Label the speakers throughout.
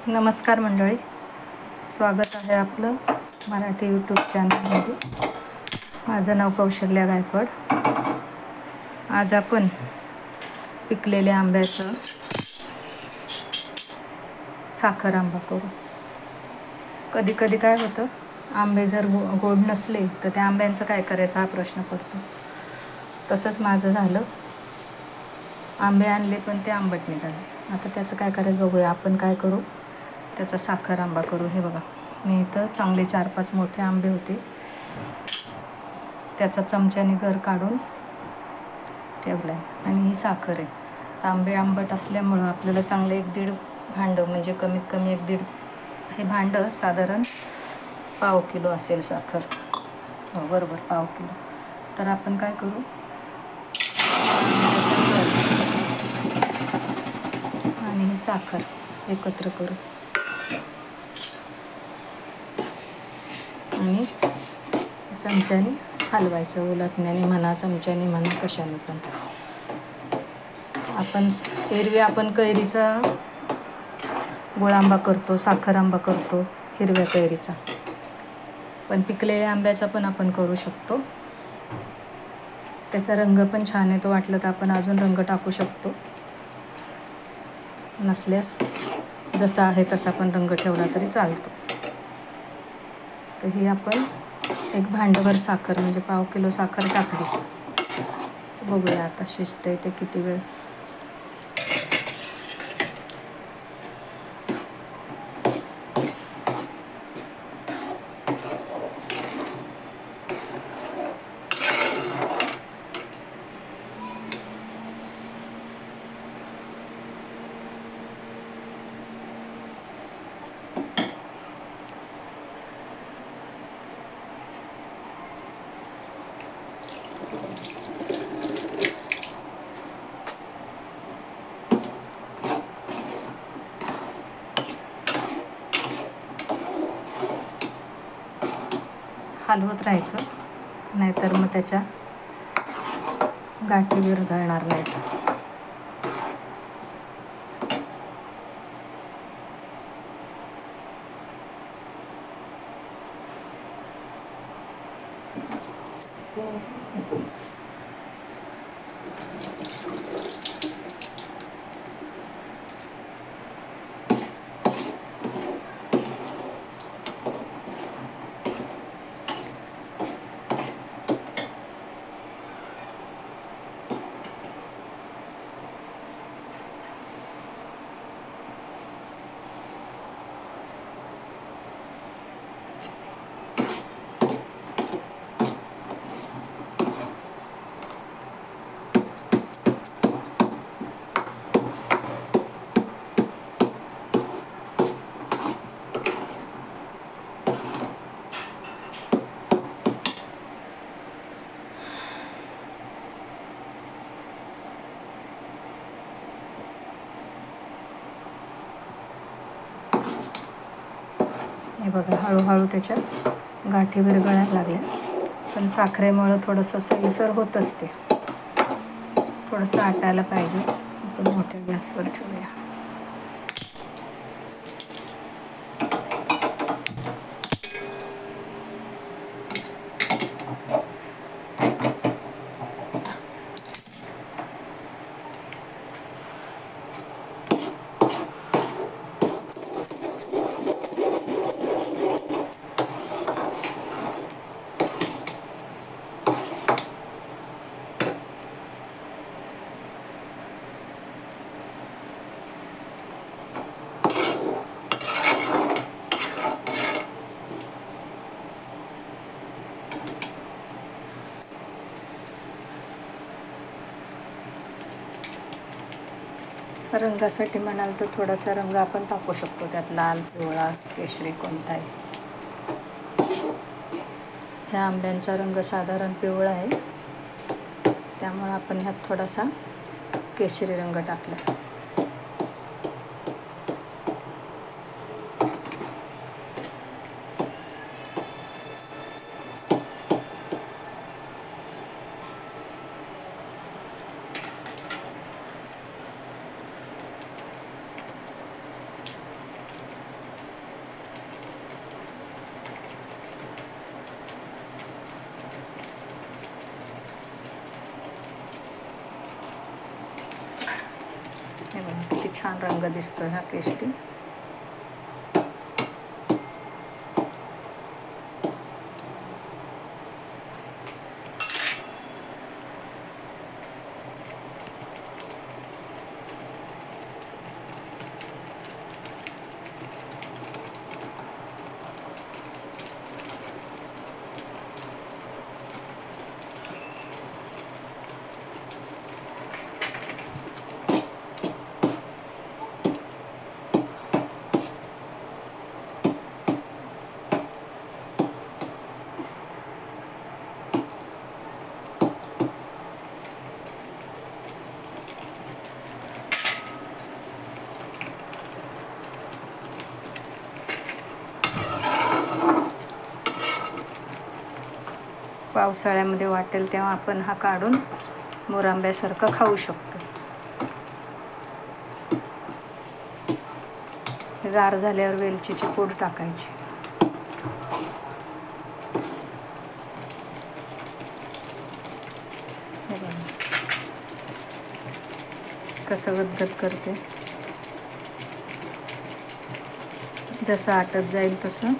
Speaker 1: नमस्कार मंडळी, स्वागत आहे आपलं मराठी यूट्यूब चॅनलमध्ये. माझं नाव कौशल्या गायकवाड. आज आपण पिकलेल्या आंब्याचं साखर आंबा करू. कधी कधी काय होतं, आंबे जर गोड नसले तर त्या आंब्यांचं काय करायचं हा प्रश्न पडतो. तसंच माझं झालं. आंबे आणले पण ते आंबट निघाले. आता त्याचं काय करायचं बघूया. आपण काय करू, त्याचा साखर आंबा करू. हे बघा, मी इथं चांगले 4-5 मोठे आंबे होते, त्याचा चमच्याने गर काढून ठेवला आहे. आणि ही साखर आहे. आंबे आंबट असल्यामुळं आपल्याला चांगलं 1-1.5 भांडं, म्हणजे कमीत कमी 1-1.5 हे भांडं साधारण पाव किलो असेल साखर. हो, बरोबर पाव किलो. तर आपण काय करू, आणि ही साखर एकत्र करू आणि चमच्याने हलवायचं. उलटण्याने म्हणा, चमच्याने म्हणा, कशाने पण. आपण कैरीचा गोड आंबा करतो, साखर आंबा करतो हिरव्या कैरीचा, पण पिकलेल्या आंब्याचा पण आपण करू शकतो. त्याचा रंग पण छान येतो. वाटलं तर आपण अजून रंग टाकू शकतो. नसल्यास जसा आहे तसा पण रंग ठेवला तरी चालतो. तर ही आपण 1 भांडभर साखर, म्हणजे पाव किलो साखर टाकली. बघूया आता शिजतंय ते किती वेळ. हलवत राहायचं, नाहीतर मग त्याच्या गाठी विरघळणार नाहीत. हे बघा, हळूहळू त्याच्या गाठी विरघळायला लागल्या. पण साखरेमुळं थोडंसं सैलसर होत असते, थोडंसं आटायला पाहिजेच. आपण मोठ्या गॅसवर ठेवूया. रंगासाठी म्हणाल तर थोडासा रंग आपण टाकू शकतो, त्यात लाल, पिवळा, केशरी कोणताही. ह्या आंब्यांचा रंग साधारण पिवळा आहे, त्यामुळे आपण ह्यात थोडासा केशरी रंग टाकला. छान रंग दिसतोय हा केशरी. पावसाळ्यामध्ये वाटेल तेव्हा आपण हा काढून मोरांब्यासारखं खाऊ शकतो. गार झाल्यावर वेलचीची पूड टाकायची. हे बघा कसं गदगद करते. जसं आटत जाईल तसं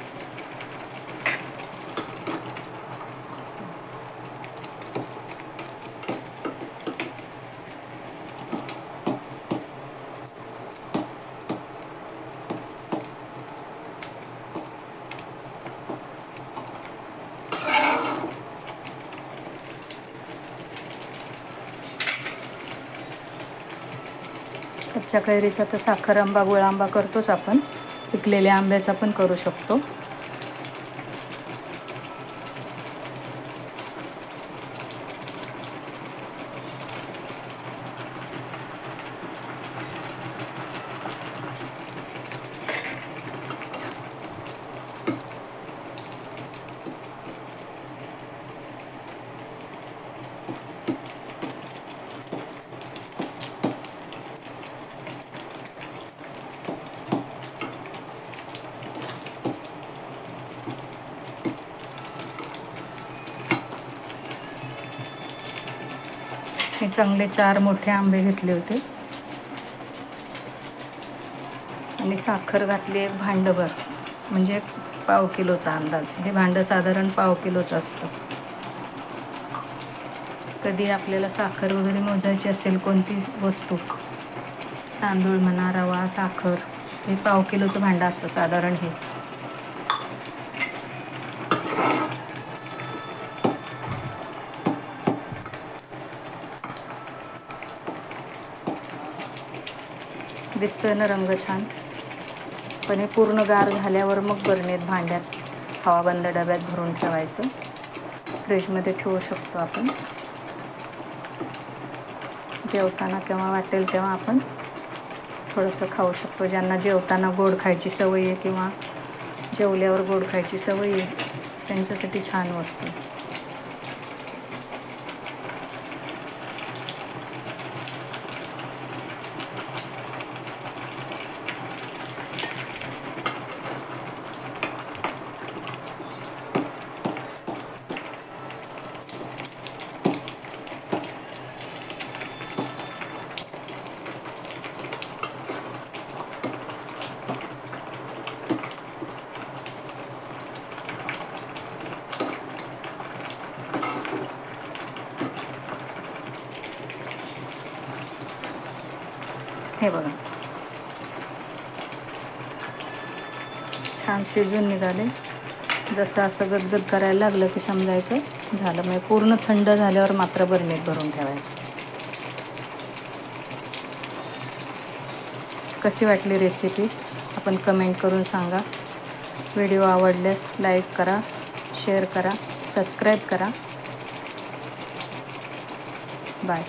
Speaker 1: कच्च्या कैरीचा तर साखर आंबा गुळ आंबा करतोच आपण. पिकलेल्या आंब्याचा पण करू शकतो. हे चांगले 4 मोठे आंबे घेतले होते आणि साखर घातली एक भांडभर, म्हणजे पाव किलोचा अंदाज. हे भांडं साधारण पाव किलोचं असतं. कधी आपल्याला साखर वगैरे मोजायची असेल कोणती वस्तू, तांदूळ म्हणा, रवा, साखर, हे पाव किलोचं भांडं असतं साधारण. हे दिसतोय ना रंग छान. पण हे पूर्ण गार झाल्यावर मग बरणीत भांड्यात हवाबंद डब्यात भरून ठेवायचं. फ्रीजमध्ये ठेवू शकतो आपण. जेवताना केव्हा वाटेल तेव्हा आपण थोडंसं खाऊ शकतो. ज्यांना जेवताना गोड खायची सवय आहे किंवा जेवल्यावर गोड खायची सवय आहे त्यांच्यासाठी छान वस्तू. हे बघा छान शिजून निघाले. जसं असं गदगद करायला लागलं की समजायचं झालं. म्हणजे पूर्ण थंड झाल्यावर मात्र बरणीत भरून ठेवायचं. कशी वाटली रेसिपी आपण कमेंट करून सांगा. व्हिडिओ आवडल्यास लाईक करा, शेअर करा, सबस्क्राईब करा. बाय.